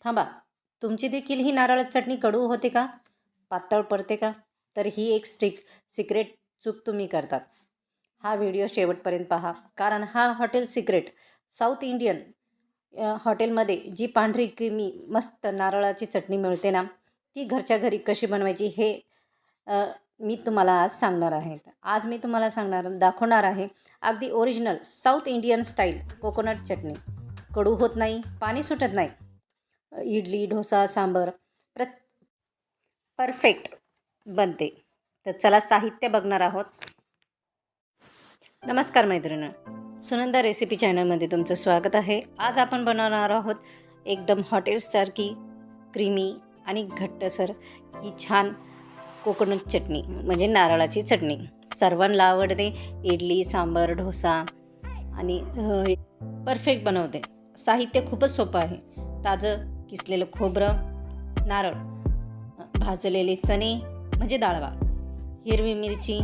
थांबा, तुमची देखील ही नारळ चटणी कडू होते का? पातळ पडते का? तर ही एक सिक्रेट चूक तुम्ही करतात. हा व्हिडिओ शेवटपर्यंत पहा, कारण हा हॉटेल सिक्रेट साऊथ इंडियन हॉटेलमध्ये जी पांढरी क्रीमी मस्त नारळाची चटणी मिळते ना, ती घरच्या घरी कशी बनवायची हे मी तुम्हाला आज सांगणार आहे. आज मी तुम्हाला दाखवणार आहे अगदी original South Indian style coconut चटणी. कडू होत नाही, पाणी सुटत नाही. इडली, डोसा, सांबर परफेक्ट बनते. तर चला साहित्य बघणार आहोत. नमस्कार मैत्रिणी, सुनंदा रेसिपी चॅनलमध्ये तुमचं स्वागत आहे. आज आपण बनवणार आहोत एकदम हॉटेलसारखी क्रीमी आणि घट्टसर ही छान कोकोनट चटणी, म्हणजे नारळाची चटणी. सर्वांना आवडते. इडली, सांबर, डोसा आणि परफेक्ट बनवते. साहित्य खूपच सोपं आहे. ताजं किसलेलं खोबरं, नारळ, भाजलेले चणे म्हणजे डाळवा, हिरवी मिरची,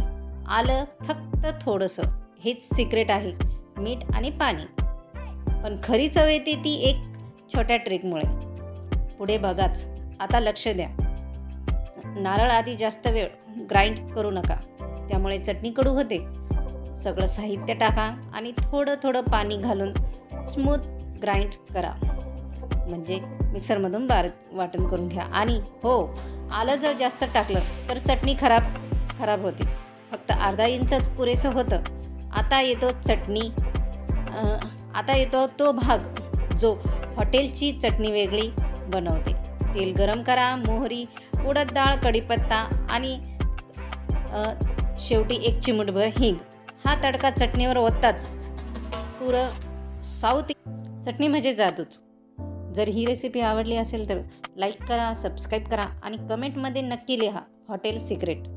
आलं फक्त थोडंसं, हेच सिक्रेट आहे. मीठ आणि पाणी. पण खरी चव येते ती एक छोट्या ट्रिकमुळे. पुढे बघाच. आता लक्ष द्या. नारळ आधी जास्त वेळ ग्राइंड करू नका, त्यामुळे चटणी कडू होते. सगळं साहित्य टाका आणि थोडं थोडं पाणी घालून स्मूथ ग्राइंड करा, म्हणजे मिक्सरमधून बारीक वाटण करून घ्या. आणि हो, आलं जर जास्त टाकलं तर चटणी खराब होते. फक्त अर्धा इंचच पुरेसं होतं. आता येतो तो भाग जो हॉटेलची चटणी वेगळी बनवते. तेल गरम करा. मोहरी, उडद डाळ, कढीपत्ता आणि शेवटी एक चिमूटभर हिंग. हा तडका चटणीवर ओतताच पुरं साऊथ चटणी म्हणजे जादूच. जर ही रेसिपी आवडली असेल तर लाईक करा, सबस्क्राईब करा आणि कमेंटमध्ये नक्की लिहा हॉटेल सिक्रेट.